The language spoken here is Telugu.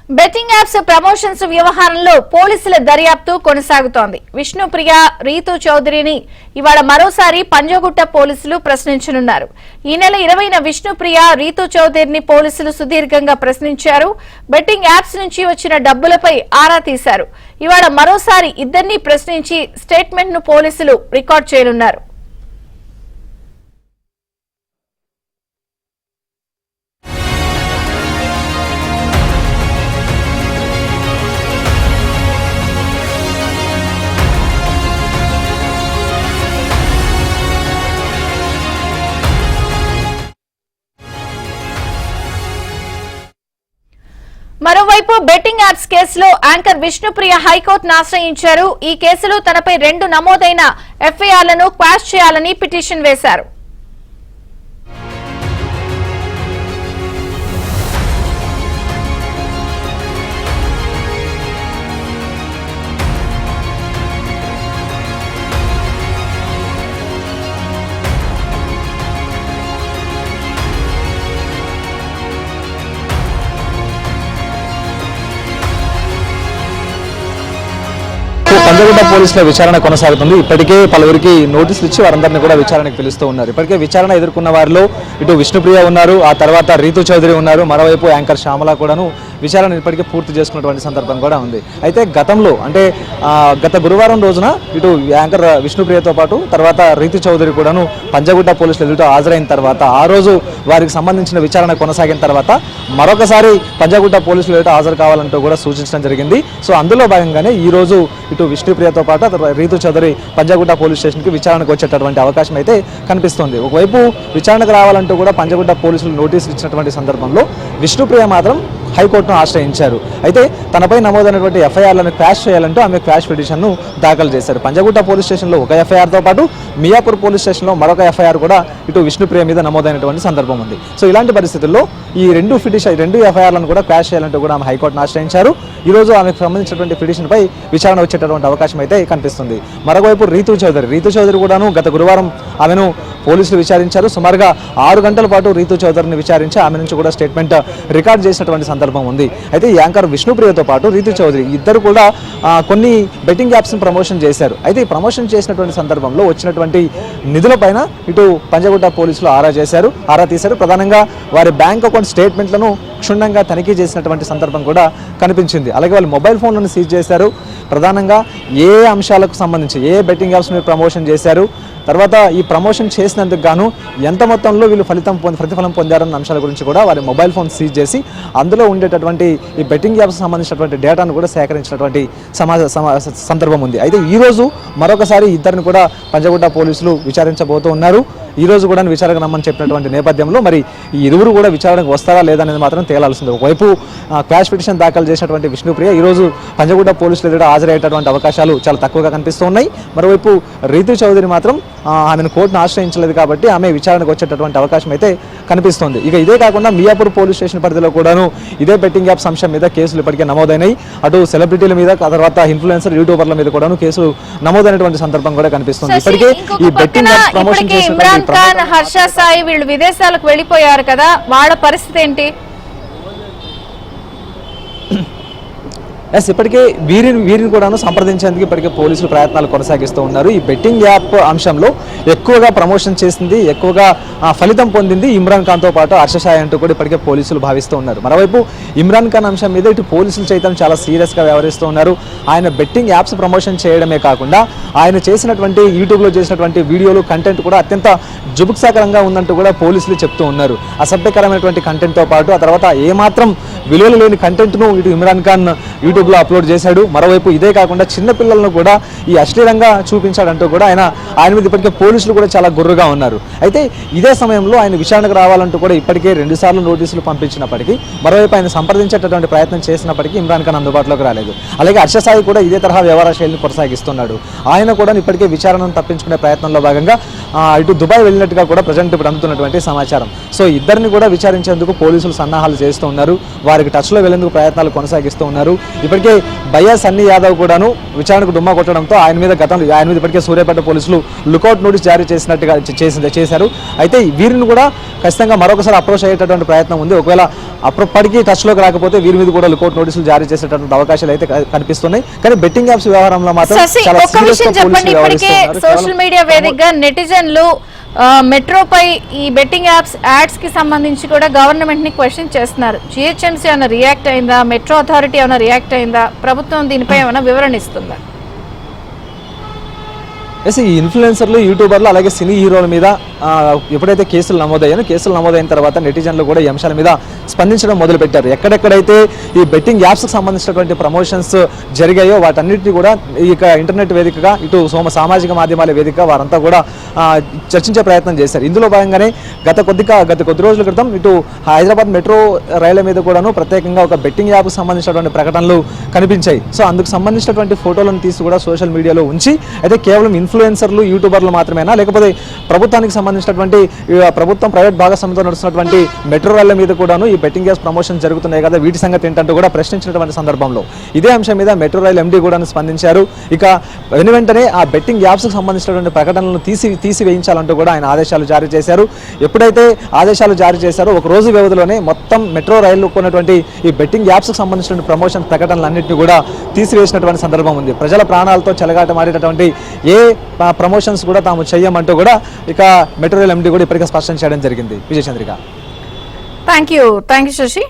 బెట్టింగ్ యాప్స్ ప్రమోషన్స్ వ్యవహారంలో పోలీసుల దర్యాప్తు కొనసాగుతోంది. విష్ణుప్రియ, రీతు చౌదరిని ఇవాళ మరోసారి పంజగుట్ట పోలీసులు ప్రశ్నించనున్నారు. ఈ నెల 20న విష్ణుప్రియ, రీతు చౌదరిని పోలీసులు సుదీర్ఘంగా ప్రశ్నించారు. బెట్టింగ్ యాప్స్ నుంచి వచ్చిన డబ్బులపై ఆరా తీశారు. ఇవాళ మరోసారి ఇద్దరిని ప్రశ్నించి స్టేట్మెంట్ ను పోలీసులు రికార్డ్ చేయనున్నారు. మరోవైపు బెట్టింగ్ యాప్స్ కేసులో యాంకర్ విష్ణుప్రియ హైకోర్టును ఆశ్రయించారు. ఈ కేసులో తనపై 2 నమోదైన ఎఫ్ఐఆర్లను క్వాష్ చేయాలని పిటిషన్ వేశారు. పంజగుట్ట పోలీసుల విచారణ కొనసాగుతుంది. ఇప్పటికే పలువురికి నోటీసులు ఇచ్చి వారందరినీ కూడా విచారణకు పిలుస్తూ ఉన్నారు. ఇప్పటికే విచారణ ఎదుర్కొన్న వారిలో ఇటు విష్ణుప్రియ ఉన్నారు, ఆ తర్వాత రీతు చౌదరి ఉన్నారు, మరోవైపు యాంకర్ శ్యామల కూడాను విచారణ ఇప్పటికే పూర్తి చేసుకున్నటువంటి సందర్భం కూడా ఉంది. అయితే గతంలో అంటే గత గురువారం రోజున ఇటు యాంకర్ విష్ణుప్రియతో పాటు తర్వాత రీతు చౌదరి కూడాను పంజగుట్ట పోలీసులు ఎదుట హాజరైన తర్వాత ఆ రోజు వారికి సంబంధించిన విచారణ కొనసాగిన తర్వాత మరొకసారి పంజగుట్ట పోలీసులు ఎదుట హాజరు కావాలంటూ కూడా సూచించడం జరిగింది. సో అందులో భాగంగానే ఈ రోజు ఇటు విష్ణుప్రియతో పాటు రీతు చౌదరి పంజగుట్ట పోలీస్ స్టేషన్కి విచారణకు వచ్చేటటువంటి అవకాశం అయితే కనిపిస్తోంది. ఒకవైపు విచారణకు రావాలంటూ కూడా పంజగుట్ట పోలీసులు నోటీసులు ఇచ్చినటువంటి సందర్భంలో విష్ణుప్రియ మాత్రం హైకోర్టును ఆశ్రయించారు. అయితే తనపై నమోదైనటువంటి ఎఫ్ఐఆర్లను క్వాష్ చేయాలంటూ ఆమె క్వాష్ పిటిషన్ను దాఖలు చేశారు. పంజగుట్ట పోలీస్ స్టేషన్లో ఒక ఎఫ్ఐఆర్తో పాటు మియాపూర్ పోలీస్ స్టేషన్లో మరొక ఎఫ్ఐఆర్ కూడా ఇటు విష్ణుప్రియ మీద నమోదైనటువంటి సందర్భం ఉంది. సో ఇలాంటి పరిస్థితుల్లో ఈ రెండు ఎఫ్ఐఆర్లను కూడా క్వాష్ చేయాలంటూ కూడా ఆమె హైకోర్టును ఆశ్రయించారు. ఈ రోజు ఆమెకు సంబంధించినటువంటి పిటిషన్పై విచారణ వచ్చేటటువంటి అవకాశం అయితే కనిపిస్తుంది. మరోవైపు రీతు చౌదరి కూడాను గత గురువారం ఆమెను పోలీసులు విచారించారు. సుమారుగా 6 గంటల పాటు రీతు చౌదరిని విచారించి ఆమె నుంచి కూడా స్టేట్మెంట్ రికార్డ్ చేసినటువంటి సందర్భం ఉంది. అయితే యాంకర్ విష్ణుప్రియతో పాటు రీతు చౌదరి ఇద్దరు కూడా కొన్ని బెట్టింగ్ యాప్స్ని ప్రమోషన్ చేశారు. అయితే ఈ ప్రమోషన్ చేసినటువంటి సందర్భంలో వచ్చినటువంటి నిధులపైన ఇటు పంజగుట్ట పోలీసులు ఆరా తీశారు. ప్రధానంగా వారి బ్యాంక్ అకౌంట్ స్టేట్మెంట్లను క్షుణ్ణంగా తనిఖీ చేసినటువంటి సందర్భం కూడా కనిపించింది. అలాగే వాళ్ళు మొబైల్ ఫోన్లను సీజ్ చేశారు. ప్రధానంగా ఏ అంశాలకు సంబంధించి ఏ బెట్టింగ్ యాప్స్ మీరు ప్రమోషన్ చేశారు, తర్వాత ఈ ప్రమోషన్ చేసినందుకు గాను ఎంత మొత్తంలో వీళ్ళు ప్రతిఫలం పొందారన్న అంశాల గురించి కూడా వారి మొబైల్ ఫోన్ సీజ్ చేసి అందులో ఉండేటటువంటి ఈ బెట్టింగ్ యాప్స్ సంబంధించినటువంటి డేటాను కూడా సేకరించినటువంటి సందర్భం ఉంది. అయితే ఈ రోజు మరొకసారి ఇద్దరిని కూడా పంజగుట్ట పోలీసులు విచారించబోతూ ఉన్నారు. ఈ రోజు కూడా విచారణకు రమ్మని చెప్పినటువంటి నేపథ్యంలో మరి ఈ ఇరువురు కూడా విచారణకు వస్తారా లేదా అనేది మాత్రం తేలాల్సింది. ఒకవైపు క్వాష్ పిటిషన్ దాఖలు చేసినటువంటి విష్ణుప్రియ ఈ రోజు పంజగుట్ట పోలీసులు ఎదుట హాజరయ్యేటటువంటి అవకాశాలు చాలా తక్కువగా కనిపిస్తూ ఉన్నాయి. మరోవైపు రీతు చౌదరి మాత్రం ఆమెను కోర్టును ఆశ్రయించలేదు కాబట్టి ఆమె విచారణకు వచ్చేటటువంటి అవకాశం అయితే కనిపిస్తోంది. ఇక ఇదే కాకుండా మియాపూర్ పోలీస్ స్టేషన్ పరిధిలో కూడాను ఇదే బెట్టింగ్ యాప్స్ అంశం మీద కేసులు ఇప్పటికే నమోదైనాయి. అటు సెలబ్రిటీల మీద, తర్వాత ఇన్ఫ్లుయెన్సర్, యూట్యూబర్ల మీద కూడాను కేసులు నమోదైనటువంటి సందర్భం కూడా కనిపిస్తుంది. ఇప్పటికే ఈ బెట్టింగ్ యాప్స్ ప్రమోషన్ చేసిన హర్ష సాయి వీళ్ళు విదేశాలకు వెళ్ళిపోయారు కదా, వాళ్ళ పరిస్థితి ఏంటి? ఇప్పటికే వీరిని కూడాను సంప్రదించేందుకు ఇప్పటికే పోలీసులు ప్రయత్నాలు కొనసాగిస్తూ ఉన్నారు. ఈ బెట్టింగ్ యాప్ అంశంలో ఎక్కువగా ప్రమోషన్ చేసింది, ఎక్కువగా ఫలితం పొందింది ఇమ్రాన్ ఖాన్తో పాటు హర్ష సాయి అంటూ కూడా ఇప్పటికే పోలీసులు భావిస్తూ ఉన్నారు. మరోవైపు ఇమ్రాన్ ఖాన్ అంశం మీద ఇటు పోలీసులు సైతం చాలా సీరియస్గా వ్యవహరిస్తూ ఉన్నారు. ఆయన బెట్టింగ్ యాప్స్ ప్రమోషన్ చేయడమే కాకుండా ఆయన చేసినటువంటి యూట్యూబ్లో చేసినటువంటి వీడియోలు, కంటెంట్ కూడా అత్యంత జుగుప్సాకరంగా ఉందంటూ కూడా పోలీసులు చెప్తూ ఉన్నారు. అసభ్యకరమైనటువంటి కంటెంట్తో పాటు ఆ తర్వాత ఏమాత్రం విలువలు లేని కంటెంట్ను ఇటు ఇమ్రాన్ ఖాన్ యూట్యూబ్లో అప్లోడ్ చేశాడు. మరోవైపు ఇదే కాకుండా చిన్నపిల్లలను కూడా ఈ అశ్లీలంగా చూపించాడంటూ కూడా ఆయన మీద ఇప్పటికే పోలీసులు కూడా చాలా గుర్రుగా ఉన్నారు. అయితే ఇదే సమయంలో ఆయన విచారణకు రావాలంటూ కూడా ఇప్పటికే 2 సార్లు నోటీసులు పంపించినప్పటికీ, మరోవైపు ఆయన సంప్రదించేటటువంటి ప్రయత్నం చేసినప్పటికీ ఇమ్రాన్ ఖాన్ అందుబాటులోకి రాలేదు. అలాగే హర్ష సాయి కూడా ఇదే తరహా వ్యవహార శైలిని కొనసాగిస్తున్నాడు. ఆయన కూడా ఇప్పటికే విచారణను తప్పించుకునే ప్రయత్నంలో భాగంగా ఇటు దుబాయ్ వెళ్ళినట్టుగా కూడా ప్రజెంట్ ఇప్పుడు అందుతున్నటువంటి సమాచారం. సో ఇద్దరిని కూడా విచారించేందుకు పోలీసులు సన్నాహాలు చేస్తూ ఉన్నారు, వారికి టచ్లో వెళ్లేందుకు ప్రయత్నాలు కొనసాగిస్తూ ఉన్నారు. ఇప్పటికే బయ్యా సన్నీ యాదవ్ కూడాను విచారణకు డుమ్మా కొట్టడంతో ఆయన మీద ఇప్పటికే సూర్యాపేట పోలీసులు లుకౌట్ నోటీస్ జారీ చేసినట్టుగా చేశారు. అయితే వీరిని కూడా ఖచ్చితంగా మరొకసారి అప్రోచ్ అయ్యేటటువంటి ప్రయత్నం ఉంది. ఒకవేళ అప్పటికీ టచ్లోకి రాకపోతే వీరి మీద కూడా లుకౌట్ నోటీసులు జారీ చేసేటటువంటి అవకాశాలు అయితే కనిపిస్తున్నాయి. కానీ బెట్టింగ్ యాప్స్ వ్యవహారంలో మాత్రం చాలా ఒక్క విషయం చెప్పండి, ఇప్పటికే సోషల్ మీడియా వేదికగా నెటిజన్లు మెట్రోపై ఈ బెట్టింగ్ యాడ్స్ కి సంబంధించి కూడా గవర్నమెంట్ ని క్వశ్చన్ చేస్తున్నారు. జిహెచ్ఎంసీ ఏమైనా రియాక్ట్ అయిందా, మెట్రో అథారిటీ ఏమైనా రియాక్ట్ అయిందా, ప్రభుత్వం దీనిపై ఏమైనా వివరణ ఇస్తుందా? ఈ ఇన్ఫ్లుయెన్సర్లు, యూట్యూబర్లు, అలాగే సినీ హీరోల మీద ఎప్పుడైతే కేసులు నమోదైన తర్వాత నెటిజన్లు కూడా ఈ అంశాల మీద స్పందించడం మొదలుపెట్టారు. ఎక్కడెక్కడైతే ఈ బెట్టింగ్ యాప్స్కి సంబంధించినటువంటి ప్రమోషన్స్ జరిగాయో వాటన్నిటిని కూడా ఇక ఇంటర్నెట్ వేదికగా, ఇటు సామాజిక మాధ్యమాల వేదికగా వారంతా కూడా చర్చించే ప్రయత్నం చేశారు. ఇందులో భాగంగానే గత కొద్ది రోజుల క్రితం ఇటు హైదరాబాద్ మెట్రో రైళ్ల మీద కూడాను ప్రత్యేకంగా ఒక బెట్టింగ్ యాప్కి సంబంధించినటువంటి ప్రకటనలు కనిపించాయి. సో అందుకు సంబంధించినటువంటి ఫోటోలను తీసి కూడా సోషల్ మీడియాలో ఉంచి, అయితే కేవలం ఇన్ఫ్లుయెన్సర్లు, యూట్యూబర్లు మాత్రమేనా, లేకపోతే ప్రభుత్వానికి సంబంధించినటువంటి ప్రభుత్వం ప్రైవేట్ భాగస్వామ్యంతో నడుస్తున్నటువంటి మెట్రో రైళ్ల మీద కూడాను ఈ బెట్టింగ్ యాప్స్ ప్రమోషన్ జరుగుతున్నాయి కదా, వీటి సంగతి ఏంటంటూ కూడా ప్రశ్నించినటువంటి సందర్భంలో ఇదే అంశం మీద మెట్రో రైల్ ఎండీ కూడా స్పందించారు. ఇక వెంటనే ఆ బెట్టింగ్ యాప్స్కి సంబంధించినటువంటి ప్రకటనలను తీసివేయించాలంటూ కూడా ఆయన ఆదేశాలు జారీ చేశారు. ఎప్పుడైతే ఆదేశాలు జారీ చేశారో ఒక రోజు వ్యవధిలోనే మొత్తం మెట్రో రైళ్లు ఉన్నటువంటి ఈ బెట్టింగ్ యాప్స్కి సంబంధించినటువంటి ప్రమోషన్ ప్రకటనలన్నింటినీ కూడా తీసివేసినటువంటి సందర్భం ఉంది. ప్రజల ప్రాణాలతో చెలగాటమాడేటటువంటి ఏ ప్రమోషన్స్ కూడా తాము చెయ్యమంటూ కూడా ఇక మెట్రో రైల్ ఎండీ కూడా ఇప్పటికే స్పష్టం చేయడం జరిగింది. విజయచంద్రిక. Thank you Shashi.